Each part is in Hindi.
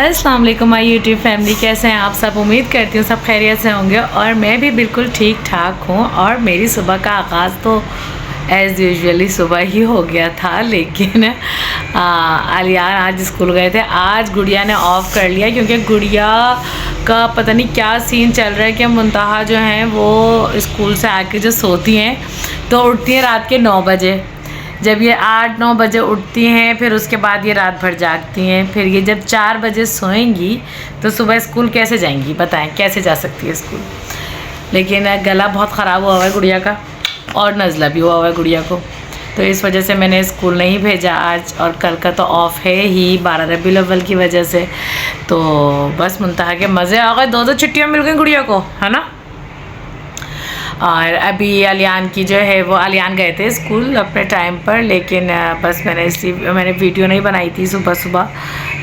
अस्सलाम वालेकुम माय यूट्यूब फैमिली, कैसे हैं आप सब। उम्मीद करती हूँ सब खैरियत से होंगे और मैं भी बिल्कुल ठीक ठाक हूँ। और मेरी सुबह का आगाज़ तो एज़ यूजुअली सुबह ही हो गया था, लेकिन अलियान आज स्कूल गए थे। आज गुड़िया ने ऑफ़ कर लिया क्योंकि गुड़िया का पता नहीं क्या सीन चल रहा है कि मुंतहा जो हैं वो स्कूल से आके जो सोती हैं तो उठती हैं रात के 9 बजे। जब ये 8-9 बजे उठती हैं फिर उसके बाद ये रात भर जागती हैं। फिर ये जब 4 बजे सोएंगी तो सुबह स्कूल कैसे जाएंगी, बताएं कैसे जा सकती है स्कूल। लेकिन गला बहुत ख़राब हुआ है गुड़िया का और नज़ला भी हुआ है गुड़िया को, तो इस वजह से मैंने स्कूल नहीं भेजा आज। और कल का तो ऑफ़ है ही 12 रबीउल अव्वल की वजह से। तो बस मुंतहा के मज़े आ गए, 2 छुट्टियाँ मिल गई गुड़िया को, है ना। और अभी अलियान की जो है वो अलियान गए थे स्कूल अपने टाइम पर, लेकिन बस मैंने वीडियो नहीं बनाई थी सुबह सुबह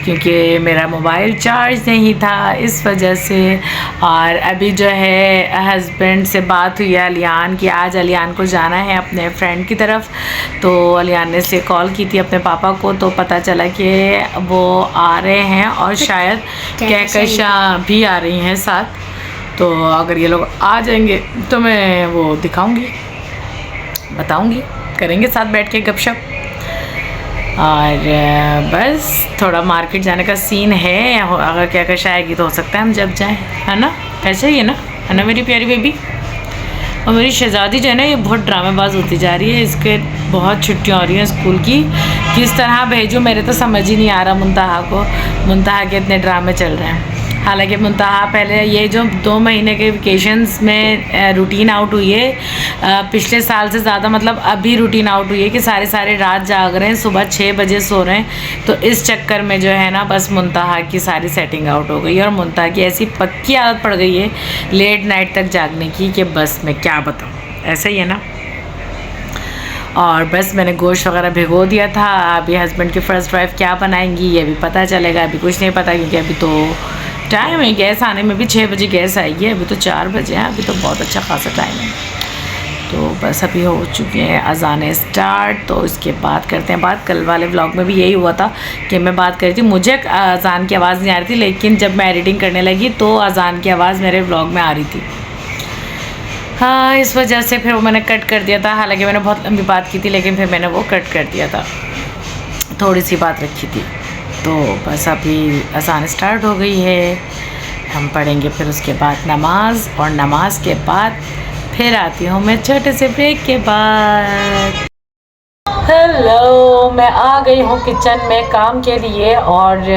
क्योंकि मेरा मोबाइल चार्ज नहीं था इस वजह से। और अभी जो है हस्बैंड से बात हुई है अलियान की, आज अलियान को जाना है अपने फ्रेंड की तरफ। तो अलियान ने से कॉल की थी अपने पापा को, तो पता चला कि वो आ रहे हैं और शायद कहकशा भी आ रही हैं साथ। तो अगर ये लोग आ जाएंगे तो मैं वो दिखाऊंगी, बताऊंगी, करेंगे साथ बैठ के गपशप। और बस थोड़ा मार्केट जाने का सीन है, अगर कहकशा आएगी तो हो सकता है हम जब जाएं, है ना। ऐसे ही है ना मेरी प्यारी बेबी। और मेरी शहज़ादी जो है ना ये बहुत ड्रामेबाज होती जा रही है, इसके बहुत छुट्टियाँ हो रही हैं स्कूल की, किस तरह भेजूँ मेरे तो समझ ही नहीं आ रहा मुंतहा को। मुंतहा के इतने ड्रामे चल रहे हैं। हालांकि मुंतहा पहले ये जो 2 महीने के वेकेशंस में रूटीन आउट हुई है पिछले साल से ज़्यादा, मतलब अभी रूटीन आउट हुई है कि सारे रात जाग रहे हैं, सुबह 6 बजे सो रहे हैं। तो इस चक्कर में जो है ना बस मुंतहा की सारी सेटिंग आउट हो गई है और मुंतहा की ऐसी पक्की आदत पड़ गई है लेट नाइट तक जागने की कि बस मैं क्या बताऊँ, ऐसा ही है ना। और बस मैंने गोश्त वगैरह भिगो दिया था। अभी हस्बैंड की फ़र्स्ट वाइफ क्या बनाएंगी ये भी पता चलेगा, अभी कुछ नहीं पता क्योंकि अभी तो टाइम है गैस आने में भी 6 बजे गैस आएगी, अभी तो 4 बजे हैं, अभी तो बहुत अच्छा खासा टाइम है। तो बस अभी हो चुके हैं अज़ान स्टार्ट, तो इसके बाद करते हैं बात। कल वाले व्लॉग में भी यही हुआ था कि मैं बात कर रही थी, मुझे अज़ान की आवाज़ नहीं आ रही थी, लेकिन जब मैं एडिटिंग करने लगी तो अज़ान की आवाज़ मेरे व्लॉग में आ रही थी। हाँ, इस वजह से फिर वो मैंने कट कर दिया था। हालांकि मैंने बहुत लंबी बात की थी लेकिन फिर मैंने वो कट कर दिया था, थोड़ी सी बात रखी थी। तो बस अभी अज़ान स्टार्ट हो गई है, हम पढ़ेंगे फिर उसके बाद नमाज, और नमाज के बाद फिर आती हूँ मैं छोटे से ब्रेक के बाद। हेलो, मैं आ गई हूँ किचन में काम के लिए। और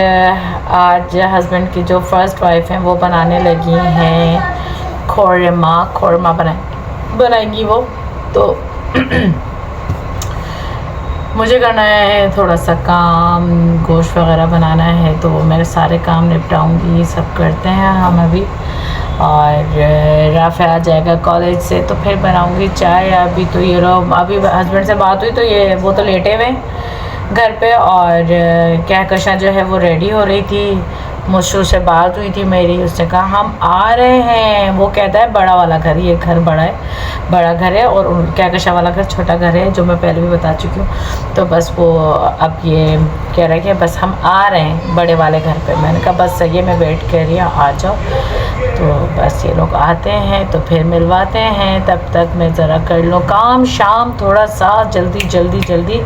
आज हस्बैंड की जो फर्स्ट वाइफ हैं वो बनाने लगी हैं खोरमा बनाएंगी वो। तो मुझे करना है थोड़ा सा काम, गोश्त वगैरह बनाना है, तो मेरे सारे काम निपटाऊंगी, सब करते हैं हम अभी। और राफ़े आ जाएगा कॉलेज से तो फिर बनाऊंगी चाय। अभी तो ये अभी हस्बैंड से बात हुई तो वो तो लेटे हुए घर पे, और कहकशा जो है वो रेडी हो रही थी। मुझसे से बात हुई थी मेरी, उसने कहा हम आ रहे हैं। वो कहता है बड़ा वाला घर, ये घर बड़ा घर है और कहकशा वाला घर छोटा घर है, जो मैं पहले भी बता चुकी हूँ। तो बस वो अब ये कह रहा है कि बस हम आ रहे हैं बड़े वाले घर पे। मैंने कहा बस सही है, मैं वेट कर रही हूँ, आ जाओ। तो बस ये लोग आते हैं तो फिर मिलवाते हैं, तब तक मैं ज़रा कर लूँ काम शाम थोड़ा सा जल्दी,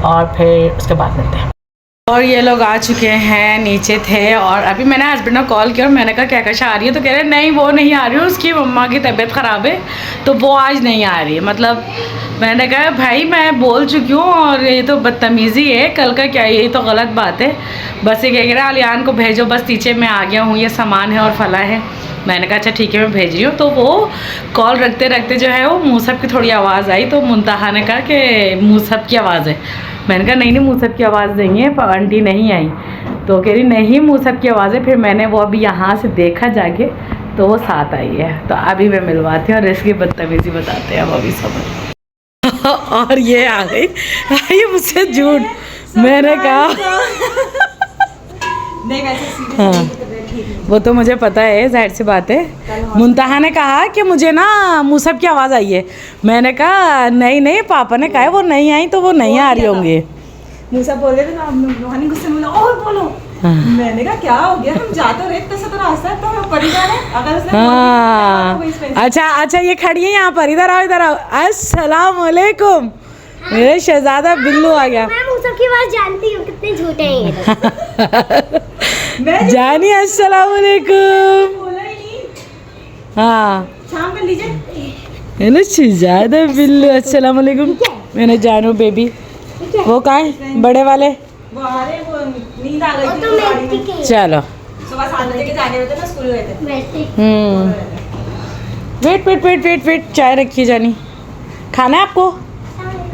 और फिर उसके बाद मिलते हैं। और ये लोग आ चुके हैं, नीचे थे। और अभी मैंने हस्बैंड को कॉल किया और मैंने कहा कहकशा आ रही है, तो कह रहे नहीं वो नहीं आ रही है, उसकी मम्मा की तबीयत ख़राब है तो वो आज नहीं आ रही है। मतलब मैंने कहा भाई मैं बोल चुकी हूँ और ये तो बदतमीज़ी है, कल का क्या, ये तो गलत बात है। बस ये कह रहा अलियान को भेजो, बस नीचे मैं आ गया हूँ, ये सामान है और फला है। मैंने कहा अच्छा ठीक है मैं भेज रही हूँ। तो वो कॉल रखते रखते जो है वो मूसब की थोड़ी आवाज़ आई, तो मुंतहा ने कहा कि मूसब की आवाज़ है। मैंने कहा नहीं मूसब की आवाज़ नहीं है, आंटी नहीं आई। तो कह रही नहीं मूसब की आवाज़ है। फिर मैंने वो अभी यहाँ से देखा जाके तो वो साथ आई है। तो अभी मैं मिलवाती हूँ और इसकी बदतमीज़ी बताते हैं अब अभी सब। और ये आ गई, ये मुझसे झूठ, मैंने कहा हाँ वो तो मुझे पता है, जाहिर सी बात है। मुंतहा ने कहा कि मुझे ना मूसब की आवाज़ आई है। मैंने कहा नहीं पापा ने कहा है वो नहीं आई तो वो नहीं आ रही होंगे। मूसा बोल रहे थे ना, गुस्से में बोला और बोलो मैंने कहा क्या हो गया, हम जा तो रहे इतना सा तो रास्ता है, तो हम परी जा रहे हैं। अगर उसने हाँ अच्छा ये खड़ी है यहाँ पर, इधर आओ। अस्सलाम वालेकुम। मेरे शहजादा बिल्लू आ गया। मैं सबकी बात जानती हूँ, कितने झूठे हैं ये लोग। जानी अस्सलाम वालेकुम। बोला ही नहीं, हाँ शाम कर लीजिए। मैंने शहजादा बिल्लू अस्सलाम वालेकुम। मैंने जानू बेबी, वो कहाँ है बड़े वाले? वो आ रहे, वो नींद आ गई थी तो गाड़ी में। मैं चलो सुबह 7 बजे के जाने होते ना, स्कूल गए थे। वेट चाय रखिए जानी, खाना है आपको?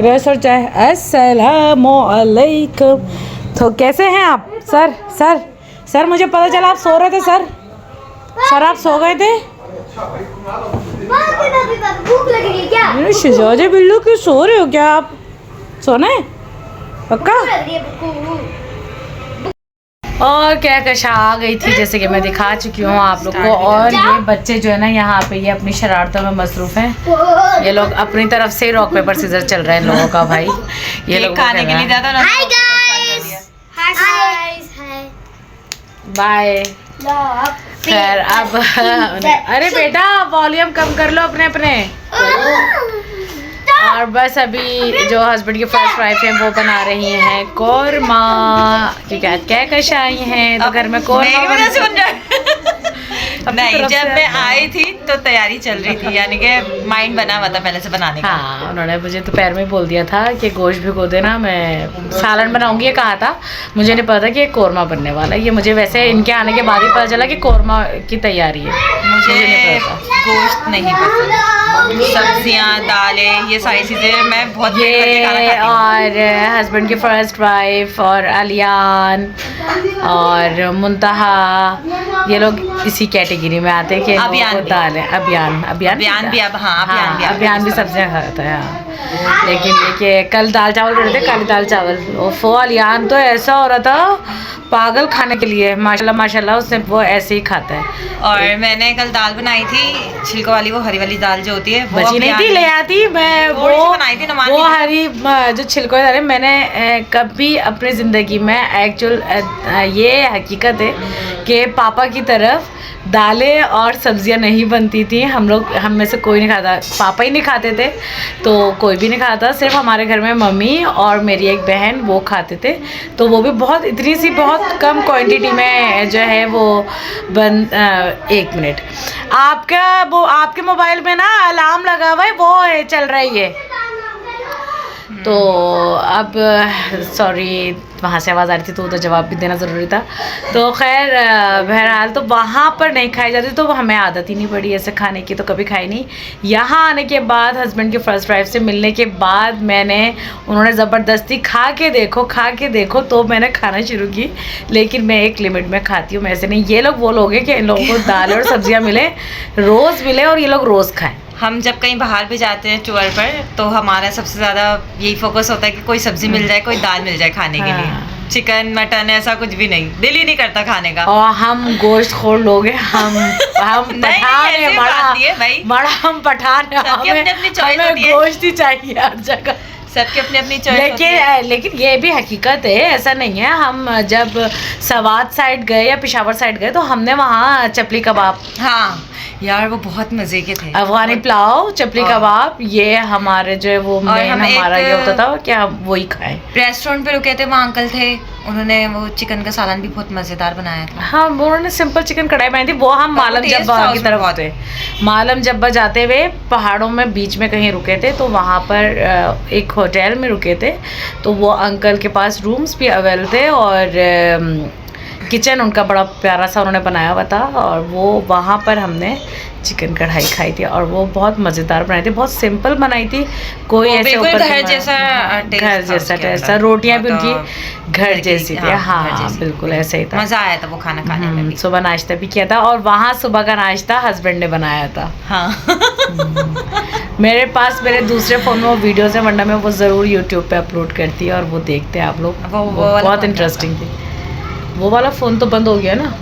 रस और चाय। अस्सलामुअलैकुम। तो कैसे हैं आप सर मुझे पता चला आप सो रहे थे सर आप सो गए थे? भूख लगी क्या? मेरे शहजादे बिल्लू क्यों सो रहे हो? क्या आप सोना है पक्का? और क्या कशा आ गई थी, जैसे कि मैं दिखा चुकी हूँ आप लोग को। और ये बच्चे जो है ना यहाँ पे ये अपनी शरारतों में मसरूफ हैं। ये लोग अपनी तरफ से रॉक पेपर सीजर चल रहा है इन लोगों का भाई। ये लोग खाने के लिए ज्यादा हाय गाइस, हाय बाय। खैर अब अरे बेटा वॉल्यूम कम कर लो अपने। और बस अभी जो हस्बैंड की फर्स्ट वाइफ है वो बना रही हैं कोरमा, क्योंकि आज क्या कशाई हैं तो घर में कोरमा। नहीं, जब मैं आई थी तो तैयारी चल रही थी, यानी कि माइंड बना हुआ था पहले से बनाने का। हाँ उन्होंने मुझे दोपहर में बोल दिया था कि गोश्त भिगो देना, मैं सालन बनाऊंगी ये कहा था। मुझे नहीं पता कि ये कोरमा बनने वाला है। ये मुझे वैसे इनके आने के बाद ही पता चला कि कोरमा की तैयारी है। मुझे नहीं पता, गोश्त नहीं पसंद, सब्जियां दालें ये सारी चीज़ें मैं बहुत ये। और हस्बैंड की फर्स्ट वाइफ और अलियान और मुंतहा ये लोग इसी कैटेगरी में आते हैं कि दाल है। अभियान भी सब्जियां खाता है। हाँ। लेकिन ये कि कल दाल चावल बने थे, काली दाल चावल। ओफो अलियान तो ऐसा हो रहा था पागल खाने के लिए, माशाल्लाह उसने वो ऐसे ही खाता है। और मैंने कल दाल बनाई थी छिलको वाली, वो हरी वाली दाल जो होती है वो बची नहीं थी, ले आती मैं वो बनाई थी। वो हरी जो छिलको वाली मैंने कभी अपनी ज़िंदगी में एक्चुअल ये हकीकत है कि पापा की तरफ दालें और सब्जियां नहीं बनती थी। हम में से कोई नहीं खाता, पापा ही नहीं खाते थे तो कोई भी नहीं खाता। सिर्फ हमारे घर में मम्मी और मेरी एक बहन वो खाते थे, तो वो भी बहुत कम क्वांटिटी में जो है वो एक मिनट आपके मोबाइल में ना अलार्म लगा हुआ है, वो चल रही है। तो अब सॉरी वहाँ से आवाज़ आ रही थी तो उधर जवाब भी देना ज़रूरी था। तो खैर बहरहाल तो वहाँ पर नहीं खाई जाती, तो हमें आदत ही नहीं पड़ी ऐसे खाने की, तो कभी खाई नहीं। यहाँ आने के बाद हस्बैंड की फ़र्स्ट वाइफ से मिलने के बाद उन्होंने ज़बरदस्ती खा के देखो तो मैंने खाना शुरू की। लेकिन मैं एक लिमिट में खाती हूँ, मैं ऐसे नहीं। ये लोग वो लोग हैं कि इन लोगों को दाल और सब्जियाँ मिले, रोज़ मिले और ये लोग रोज़ खाएँ। हम जब कहीं बाहर भी जाते हैं टूर पर तो हमारा सबसे ज़्यादा यही फोकस होता है कि कोई सब्जी मिल जाए, कोई दाल मिल जाए खाने के लिए। चिकन मटन ऐसा कुछ भी नहीं, दिल ही नहीं करता खाने का। और हम गोश्त खोर लोग हैं, हम पठान है बड़ा हम पठान है, हमें गोश्त ही चाहिए हर जगह। सबकी अपनी अपनी चॉइस। लेकिन ये भी हकीकत है, ऐसा नहीं है। हम जब सवात साइड गए या पेशावर साइड गए तो हमने वहाँ चपली कबाब, हाँ यार वो बहुत मजे के थे। अफगानी पुलाव, चपली कबाब, ये हमारे जो है वो मेन हमारा ये होता था कि हम वही खाएं। रेस्टोरेंट पे रुके थे, वहाँ अंकल थे, उन्होंने वो चिकन का सालन भी बहुत मजेदार बनाया था। हाँ उन्होंने सिंपल चिकन कढ़ाई बनाई थी। वो हम मालम जब्बा की तरफ होते, मालम जब्बा जाते हुए पहाड़ों में बीच में कहीं रुके थे, तो वहाँ पर एक होटल में रुके थे। तो वो अंकल के पास रूम्स भी अवेलेबल थे और किचन उनका बड़ा प्यारा सा उन्होंने बनाया हुआ था। और वो वहाँ पर हमने चिकन कढ़ाई खाई थी और वो बहुत मज़ेदार बनाई थी, बहुत सिंपल बनाई थी। कोई ऐसे ऊपर घर जैसा टेस्ट था, रोटियाँ भी उनकी घर जैसी थी। हाँ बिल्कुल ऐसे ही था, मज़ा आया था वो खाना खाने में। सुबह नाश्ता भी किया था और वहाँ सुबह का नाश्ता हस्बैंड ने बनाया था। हाँ मेरे पास मेरे दूसरे फ़ोन में वो वीडियोज़ है, वरना मैं वो ज़रूर यूट्यूब पे अपलोड करती है और वो देखते हैं आप लोग। वो बहुत इंटरेस्टिंग थी। वो वाला फ़ोन तो बंद हो गया ना,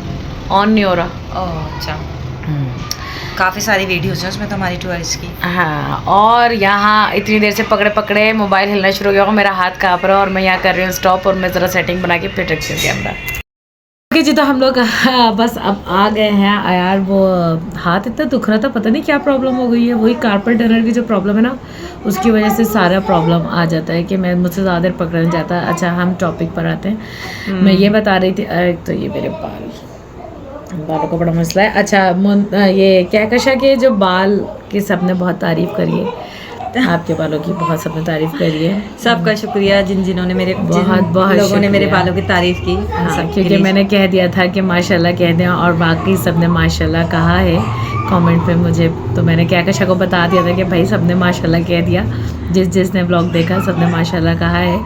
ऑन नहीं हो रहा। ओह अच्छा। काफ़ी सारी वीडियोस हैं उसमें तो हमारी टूरिस्ट की। हाँ और यहाँ इतनी देर से पकड़े मोबाइल हिलना शुरू हो गया, मेरा हाथ काँप रहा है और मैं यहाँ कर रही हूँ स्टॉप और मैं ज़रा सेटिंग बना के फिर रखती हूँ कैमरा। कि जी तो हम लोग बस अब आ गए हैं यार। वो हाथ इतना दुख रहा था, पता नहीं क्या प्रॉब्लम हो गई है। वही कार्पल टनल की जो प्रॉब्लम है ना, उसकी वजह से सारा प्रॉब्लम आ जाता है कि मैं मुझसे ज़्यादा देर पकड़ा नहीं जाता। अच्छा हम टॉपिक पर आते हैं। मैं ये बता रही थी, तो ये मेरे बालों का बड़ा मसला है। अच्छा ये कहकशा के जो बाल की सबने बहुत तारीफ़ करी है, आपके बालों की बहुत सबने तारीफ करी है। सबका शुक्रिया जिन्होंने मेरे बहुत लोगों ने मेरे बालों की तारीफ की। क्योंकि मैंने कह दिया था कि माशाल्लाह कह दें, और बाकी सबने माशाल्लाह कहा है कमेंट पे मुझे। तो मैंने कहकशा को बता दिया था कि भाई सबने माशाल्लाह कह दिया, जिसने व्लॉग देखा सबने माशाल्लाह कहा है।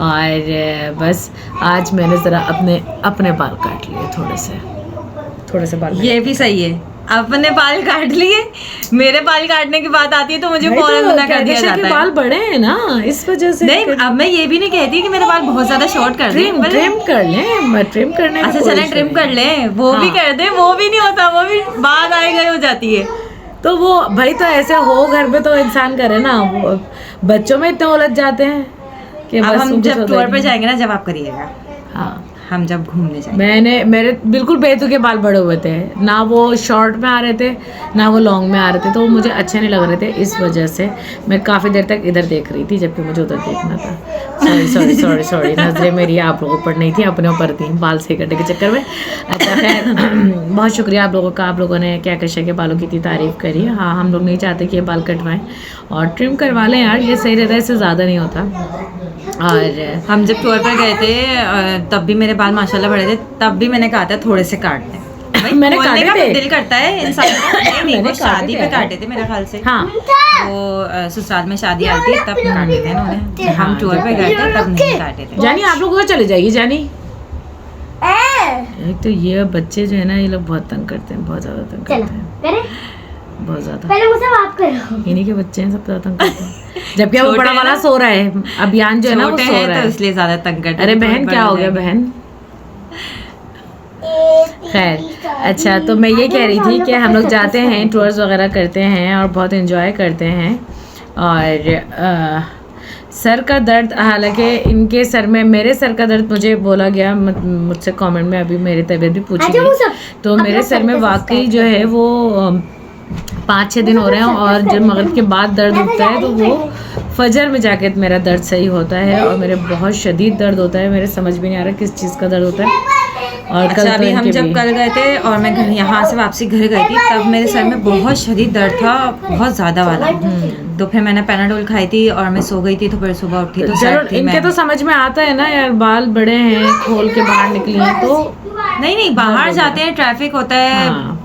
और बस आज मैंने ज़रा अपने बाल काट लिए थोड़े से बाल। ये भी सही है, अपने बाल काट लिए। मेरे बाल काटने की बात आती है तो मुझे फौरन मना कर दिया जाता है। बाल बड़े हैं ना, इस वजह से। नहीं, अब मैं ये भी नहीं कहती कि मेरे बाल बहुत ज्यादा शॉर्ट कर दें। ट्रिम कर लें, ट्रिम करने। अच्छा चलें ट्रिम कर लें, वो भी कर दें, वो भी नहीं होता, वो भी बाद आए गए हो जाती है। तो वो भाई तो ऐसे हो घर में तो इंसान करे ना, बच्चों में इतने उलझ जाते हैं कि अब हम जब टूर पे जाएंगे ना, जब आप करिएगा। हाँ, हम जब घूमने जाएंगे। मेरे बिल्कुल बेतु के बाल बड़े हुए थे ना, वो शॉर्ट में आ रहे थे ना वो लॉन्ग में आ रहे थे, तो वो मुझे अच्छे नहीं लग रहे थे। इस वजह से मैं काफ़ी देर तक इधर देख रही थी जबकि मुझे उधर देखना था। सॉरी नजरें मेरी आप लोगों पर नहीं थी, अपने ऊपर थी बाल सही करने के चक्कर में। अच्छा खैर बहुत शुक्रिया आप लोगों का, आप लोगों ने कहकशा के बालों की इतनी तारीफ़ करी। हाँ, हम लोग नहीं चाहते कि ये बाल कटवाएं और ट्रिम करवा लें यार, ये सही रहता है, इससे ज़्यादा नहीं होता। और हम जब टूर पर गए थे तब भी मेरे बाल माशाल्लाह बड़े थे, तब भी मैंने कहा था थोड़े से काट दें। मैंने काटे थे, दिल करता है इंसान का। नहीं, वो शादी पे काटे थे मेरे ख्याल से। हाँ, वो ससुराल में शादी आई थी तब काटे थे उन्होंने। हम टूर पे गए थे तब नहीं काटे थे। जानी आप लोग उधर चले जाइए। जानी एक तो ये बच्चे जो है ना, ये लोग बहुत तंग करते हैं, बहुत ज्यादा तंग करते हैं, बहुत ज्यादा। पहले मुझसे बात करो। इन्हीं के बच्चे हैं, सब ज्यादा तंग करते हैं। जबकि वो बड़ा वाला सो रहा है, अभियान जो है ना वो सो रहा है, तो इसलिए ज्यादा तंग करते हैं। अरे बहन क्या हो गया बहन? खैर अच्छा, तो मैं ये कह रही थी कि हम लोग जाते हैं, टूर्स वगैरह करते हैं और बहुत एंजॉय करते हैं। और सर का दर्द, हालांकि इनके सर में, मेरे सर का दर्द मुझे बोला गया, मुझसे कमेंट में अभी मेरी तबीयत भी पूछी गई, तो मेरे सर में वाकई जो है वो 5-6 दिन हो रहे हैं। और जब मगरिब के बाद दर्द उठता है तो वो फजर में जाके मेरा दर्द सही होता है, और मेरे बहुत शदीद दर्द होता है। मेरे समझ भी नहीं आ रहा किस चीज़ का दर्द होता है। और अच्छा, अभी हम जब कल गए थे और मैं घर यहाँ से वापसी घर गई थी, तब मेरे सर में बहुत शदीद दर्द था, बहुत ज़्यादा वाला। तो फिर मैंने पैनाडोल खाई थी और मैं सो गई थी। तो फिर सुबह उठी तो जरूर इनके तो समझ में आता है ना यार, बाल बड़े हैं, खोल के बाहर निकली हैं तो नहीं बाहर जाते हैं, ट्रैफिक होता है। हाँ।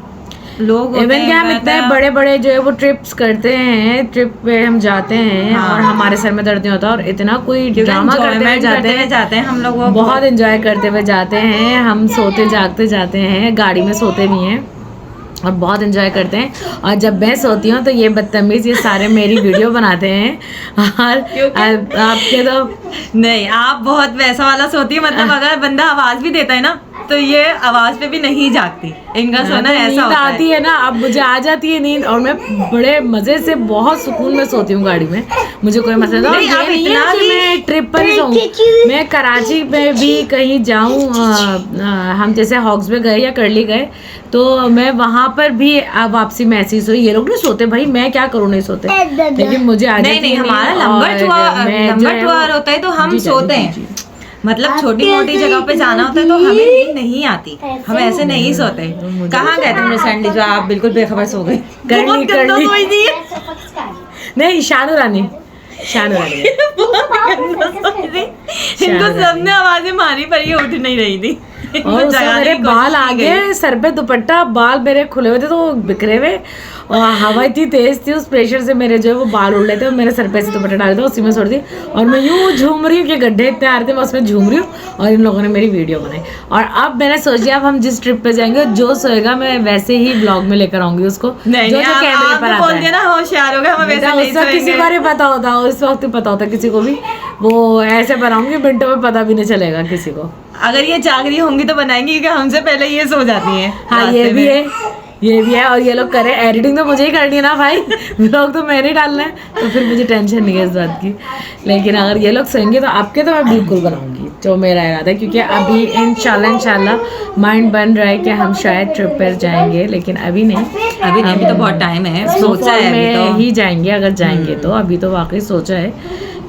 लोग इवन क्या हम इतने बड़े बड़े जो है वो ट्रिप्स करते हैं, ट्रिप पे हम जाते हैं। हाँ। और हमारे सर में दर्द नहीं होता, और इतना कोई ड्रामा करते हुए जाते हैं हम लोग, बहुत एंजॉय करते हुए जाते हैं। हम सोते जागते जाते हैं, गाड़ी में सोते भी हैं और बहुत एंजॉय करते हैं। और जब मैं सोती हूँ तो ये बदतमीज ये सारे मेरी वीडियो बनाते हैं। और आपके तो नहीं, आप बहुत वैसा वाला सोती है, मतलब अगर बंदा आवाज भी देता है ना तो ये आवाज पे भी नहीं जागती। इनका सोना ऐसा होता है। आती है ना, अब मुझे आ जाती है नींद और मैं बड़े मजे से बहुत सुकून में सोती हूँ गाड़ी में, मुझे कोई मसला नहीं। आप इतना भी मैं ट्रिप पर ही जाऊँ, मैं कराची में भी कहीं जाऊँ, हम जैसे हॉक्स में गए या करली गए तो मैं वहाँ पर भी वापसी में ऐसी सोई। ये लोग नहीं सोते भाई, मैं क्या करूँ नहीं सोते, लेकिन मुझे आ जाती नहीं, हमारा लंबा टूर होता है तो हम सोते हैं। मतलब छोटी मोटी जगह पे जाना होता है तो हमें नींद नहीं आती, हम ऐसे नहीं सोते। कहाँ गए थे रिसेंटली जो आप बिल्कुल बेखबर सो गए? नहीं, शानू रानी इनको सबने आवाजें मारी पर ये उठ नहीं रही थी। और मेरे बाल आगे, सर पे दुपट्टा, बाल मेरे खुले हुए थे तो बिखरे हुए, और हवा इतनी तेज थी, उस प्रेशर से मेरे जो है वो बाल उड़ रहे थे। मेरे सर पे ऐसे दुपट्टा डाल दिया, उसी में छोड़ दी और मैं यूँ झूम रही हूँ कि गड्ढे इतने आ रहे थे, मैं उसमें झूम रही हूँ। और इन लोगों ने मेरी वीडियो बनाई। और अब मैंने सोच लिया अब हम जिस ट्रिप पे जाएंगे, जो सोएगा मैं वैसे ही ब्लॉग में लेकर आऊंगी उसको, जो कैमरे पर आता है ना, होशियार हो गया। हम वैसे नहीं सोएंगे, किसी को नहीं पता होता, उस वक्त पता होता किसी को भी, वो ऐसे बनाऊंगी मिनटों में पता भी नहीं चलेगा किसी को। अगर ये जाग रही होंगी तो बनाएंगी, क्योंकि हमसे पहले ये सो जाती हैं। हाँ, ये भी है, ये भी है। और ये लोग करें, एडिटिंग तो मुझे ही करनी है ना भाई, व्लॉग तो मैंने डालना है, तो फिर मुझे टेंशन नहीं है इस बात की। लेकिन अगर ये लोग सहेंगे तो आपके तो मैं बिल्कुल बनाऊंगी, जो मेरा इरादा है। क्योंकि अभी इंशाल्लाह माइंड बन रहा है कि हम शायद ट्रिप पर जाएंगे, लेकिन अभी नहीं, अभी तो बहुत टाइम है, सोचा है अभी तो ही जाएंगे अगर जाएंगे तो। अभी तो वाकई सोचा है,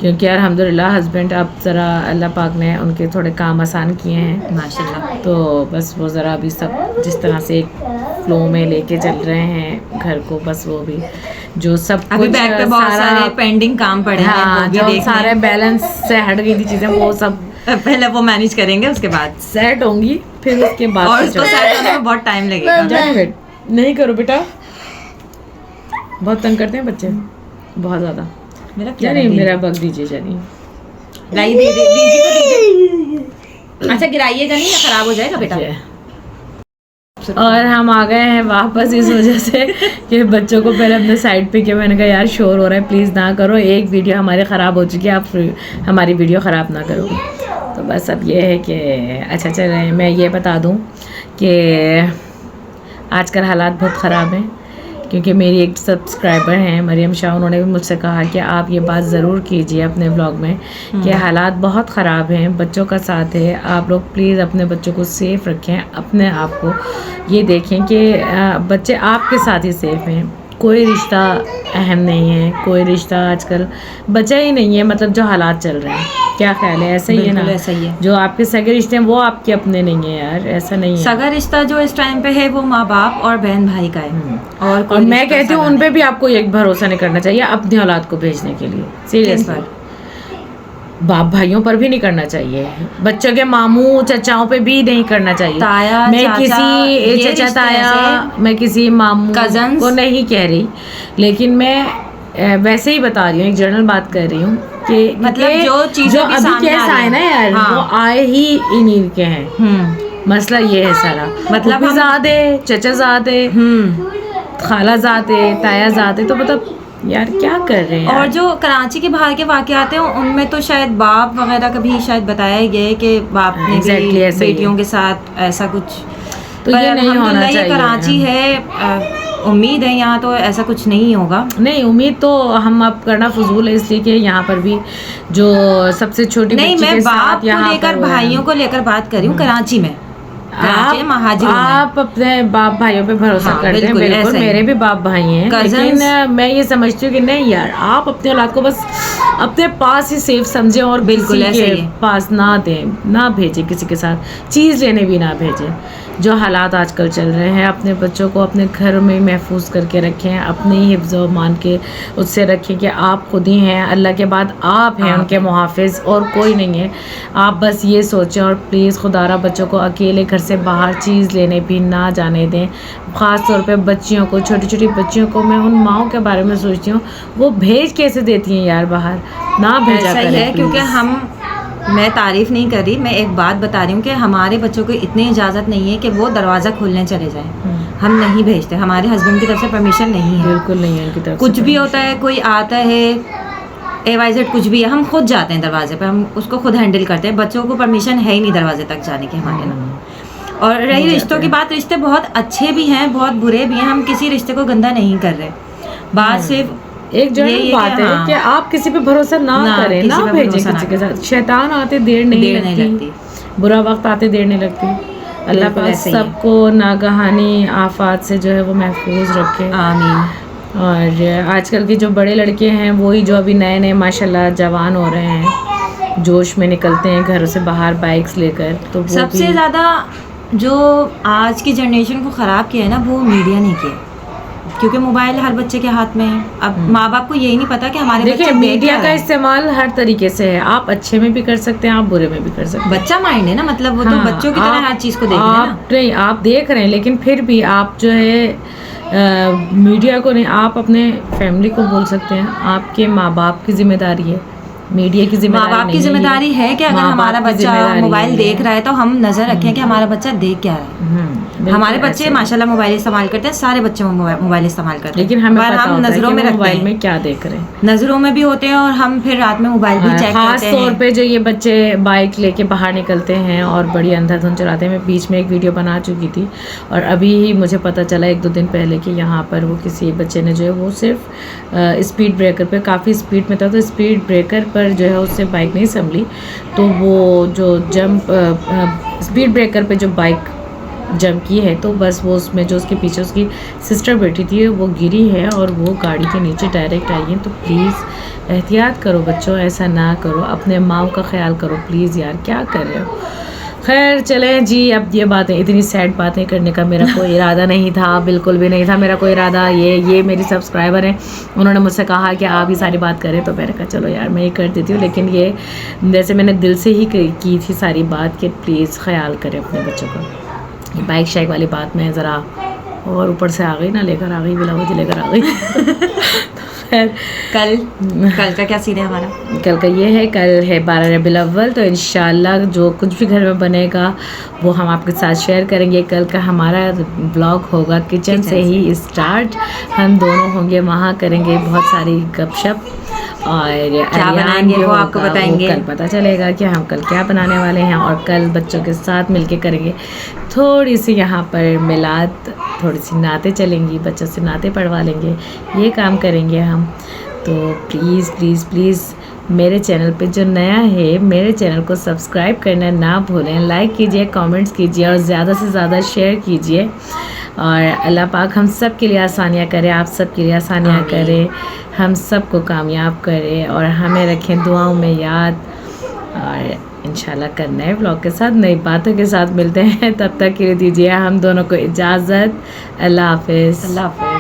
क्योंकि अल्हम्दुलिल्लाह हस्बैंड अब ज़रा अल्लाह पाक ने उनके थोड़े काम आसान किए हैं माशाल्लाह। तो बस वो ज़रा अभी सब जिस तरह से एक फ्लो में लेके चल रहे हैं घर को, बस वो भी जो सब अभी बैक पे बहुत सारे पेंडिंग काम पड़े हैं, हाँ, वो भी जो देखने सारे बैलेंस से हट गई थी चीज़ें, वो सब पहले वो मैनेज करेंगे, उसके बाद सेट होंगी, फिर उसके बाद और उसको सेट होने में बहुत टाइम लगेगा। वेट नहीं करो बेटा, बहुत तंग करते हैं बच्चे, बहुत ज़्यादा। मेरा क्या नहीं, मेरा बग दीजिए जानी, लाई दीजिए तो दीजिए। अच्छा गिराइएगा नहीं या खराब हो जाएगा बेटा। और हम आ गए हैं वापस इस वजह से कि बच्चों को पहले अपने साइड पे किया। मैंने कहा यार शोर हो रहा है, प्लीज़ ना करो, एक वीडियो हमारी ख़राब हो चुकी है, आप हमारी वीडियो ख़राब ना करो। तो बस अब ये है कि अच्छा चलें, मैं ये बता दूं कि आजकल हालात बहुत ख़राब हैं, क्योंकि मेरी एक सब्सक्राइबर हैं मरियम शाह, उन्होंने भी मुझसे कहा कि आप ये बात ज़रूर कीजिए अपने व्लॉग में कि हालात बहुत ख़राब हैं, बच्चों का साथ है, आप लोग प्लीज़ अपने बच्चों को सेफ़ रखें, अपने आप को ये देखें कि बच्चे आपके साथ ही सेफ़ हैं, कोई रिश्ता अहम नहीं है, कोई रिश्ता आजकल बचा ही नहीं है, मतलब जो हालात चल रहे हैं। क्या ख्याल है? ऐसा ही है ना? ऐसा ही है। जो आपके सगे रिश्ते हैं वो आपके अपने नहीं है यार, ऐसा नहीं है। सगा रिश्ता जो इस टाइम पे है वो माँ बाप और बहन भाई का है, और मैं कहती हूँ उन पे भी आपको एक भरोसा नहीं करना चाहिए अपनी औलाद को भेजने के लिए, सीरियस बाप भाइयों पर भी नहीं करना चाहिए, बच्चों के मामू चचाओं पे भी नहीं करना चाहिए। ताया, मैं चाचा, किसी ये चचा ताया, मैं किसी मामू cousins को नहीं कह रही, लेकिन मैं वैसे ही बता रही हूँ, एक जनरल बात कर रही हूँ कि मतलब जो चीजें जो अभी केस आए ना यार, वो आए ही इन्हीं के हैं। मसला ये है सारा, मतलब ज़ादे चचाज़ादे खालाज़ादे तायाज़ादे, तो मतलब यार क्या कर रहे हैं। और जो कराची के बाहर के वाक़यात हैं उनमें तो शायद बाप वगैरह का भी शायद बताया गया है कि बाप ने भी बेटियों के साथ ऐसा कुछ, तो ये नहीं होना चाहिए। कराची है, उम्मीद है यहाँ तो ऐसा कुछ नहीं होगा। नहीं, उम्मीद तो हम अब करना फजूल है, इसलिए कि यहाँ पर भी जो सबसे छोटी नहीं, मैं बाप को लेकर भाइयों को लेकर बात कर रही हूँ कराची में। आप अपने बाप भाइयों पे भरोसा करते हैं, बिल्कुल मेरे भी बाप भाई हैं, लेकिन मैं ये समझती हूँ कि नहीं यार, आप अपने औलाद को बस अपने पास ही सेफ समझें और बिल्कुल के पास ना दें, ना भेजें, किसी के साथ चीज़ लेने भी ना भेजें। जो हालात आजकल चल रहे हैं, अपने बच्चों को अपने घर में महफूज करके रखें, अपने ही हिफ्ज़ व मान के उससे रखें कि आप खुद ही हैं, अल्लाह के बाद आप हैं उनके मुहाफ़िज़ और कोई नहीं है। आप बस ये सोचें और प्लीज़ खुदारा बच्चों को अकेले घर से बाहर चीज़ लेने भी ना जाने दें। ख़ास तौर पे बच्चियों को, छोटी छोटी बच्चियों को, मैं उन माओं के बारे में सोचती हूँ, वो भेज कैसे देती हैं यार बाहर, ना भेजा करें। क्योंकि मैं तारीफ़ नहीं कर रही, मैं एक बात बता रही हूँ कि हमारे बच्चों को इतनी इजाज़त नहीं है कि वो दरवाज़ा खोलने चले जाएं। हम नहीं भेजते, हमारे हस्बैंड की तरफ से परमिशन नहीं है, बिल्कुल नहीं है उनकी तरफ। कुछ भी होता है, कोई आता है AYZ कुछ भी है, हम खुद जाते हैं दरवाजे पे, हम उसको खुद हैंडल करते हैं। बच्चों को परमिशन है ही नहीं दरवाजे तक जाने की हमारे ना। और रही रिश्तों की बात, रिश्ते बहुत अच्छे भी हैं, बहुत बुरे भी हैं, हम किसी रिश्ते को गंदा नहीं कर रहे। बात सिर्फ एक जनरल बात है कि आप किसी पे भरोसा ना करें, ना भेजें किसी के साथ। शैतान आते देर नहीं लगती, बुरा वक्त आते देर नहीं लगती। अल्लाह पाक सबको नागहानी आफात से जो है वो महफूज रखे, आमीन। और आजकल के जो बड़े लड़के हैं वही जो अभी नए नए माशाल्लाह जवान हो रहे हैं, जोश में निकलते हैं घरों से बाहर बाइक्स लेकर, तो वो सबसे ज़्यादा जो आज की जनरेशन को ख़राब किया है ना, वो मीडिया ने किया, क्योंकि मोबाइल हर बच्चे के हाथ में है। अब माँ बाप को यही नहीं पता कि हमारे देखिए मीडिया का इस्तेमाल हर तरीके से है, आप अच्छे में भी कर सकते हैं, आप बुरे में भी कर सकते हैं। बच्चा माइंड है ना, मतलब वो तो बच्चों की तरह हर चीज़ को देख रहे हैं ना। नहीं, आप देख रहे हैं, लेकिन फिर भी आप जो है मीडिया को नहीं, आप अपने फैमिली को बोल सकते हैं, आपके माँ बाप की जिम्मेदारी है, मीडिया की माँ जिम्मेदारी बाप की नहीं जिम्मेदारी है कि अगर माँ बाप हमारा की बच्चा जिम्मेदारी मोबाइल है। देख रहा है तो हम नजर रखें कि हमारा बच्चा देख क्या रहा है। बिल्कुल हमारे बच्चे ऐसे। माशाल्लाह मोबाइल इस्तेमाल करते हैं, सारे बच्चे मोबाइल इस्तेमाल करते हैं, लेकिन हमें पर पता हम होता है नजरों कि में वो रखते मोबाइल हैं, में क्या देख रहे हैं। नजरों में भी होते हैं और हम फिर रात में मोबाइल भी चेक खास करते तौर हैं। पे जो ये बच्चे बाइक लेके बाहर निकलते हैं और बड़ी अंधाधुंध चलाते हैं। मैं बीच में एक वीडियो बना चुकी थी और अभी ही मुझे पता चला 1-2 दिन पहले कि यहाँ पर वो किसी एक बच्चे ने जो है वो सिर्फ स्पीड ब्रेकर पे काफ़ी स्पीड में था, तो स्पीड ब्रेकर पर जो है उससे बाइक नहीं संभली, तो वो जो जंप स्पीड ब्रेकर पे जो बाइक जंप की है तो बस वो उसमें जो उसके पीछे उसकी सिस्टर बैठी थी वो गिरी है और वो गाड़ी के नीचे डायरेक्ट आई है। तो प्लीज़ एहतियात करो बच्चों, ऐसा ना करो, अपने माँ का ख्याल करो प्लीज़ यार, क्या कर रहे हो। खैर चलें जी, अब ये बातें, इतनी सैड बातें करने का मेरा कोई इरादा नहीं था, बिल्कुल भी नहीं था मेरा कोई इरादा। ये मेरी सब्सक्राइबर हैं, उन्होंने मुझसे कहा कि आप ये सारी बात करें, तो मैंने कहा चलो यार मैं ये कर देती हूँ। लेकिन ये जैसे मैंने दिल से ही की थी सारी बात कि प्लीज़ ख्याल करें अपने बच्चों का। ये बाइक शाइक वाली बात में ज़रा और ऊपर से आ गई ना, लेकर आ गई, बिला वजह लेकर आ गई। तो खैर कल का क्या सीन है हमारा? कल का ये है, कल है 12 रबीउल अव्वल, तो इंशाल्लाह जो कुछ भी घर में बनेगा वो हम आपके साथ शेयर करेंगे। कल का हमारा ब्लॉग होगा किचन से ही स्टार्ट, हम दोनों होंगे वहाँ, करेंगे बहुत सारी गपशप और क्या बनाएंगे वो आपको बताएंगे। कल पता चलेगा कि हम कल क्या बनाने वाले हैं। और कल बच्चों के साथ मिलके करेंगे थोड़ी सी यहाँ पर मिलाद, थोड़ी सी नाते चलेंगी, बच्चों से नाते पढ़वा लेंगे, ये काम करेंगे हम। तो प्लीज़ प्लीज़ प्लीज़ मेरे चैनल पे जो नया है मेरे चैनल को सब्सक्राइब करना ना भूलें, लाइक कीजिए, कमेंट्स कीजिए और ज़्यादा से ज़्यादा शेयर कीजिए। और अल्लाह पाक हम सब के लिए आसानियाँ करे, आप सब के लिए आसानियाँ करे, हम सबको कामयाब करे और हमें रखें दुआओं में याद। और इंशाल्लाह कल नए ब्लॉग के साथ, नई बातों के साथ मिलते हैं। तब तक के लिए दीजिए हम दोनों को इजाज़त। अल्लाह हाफ़िज़। अल्लाह हाफ़िज़।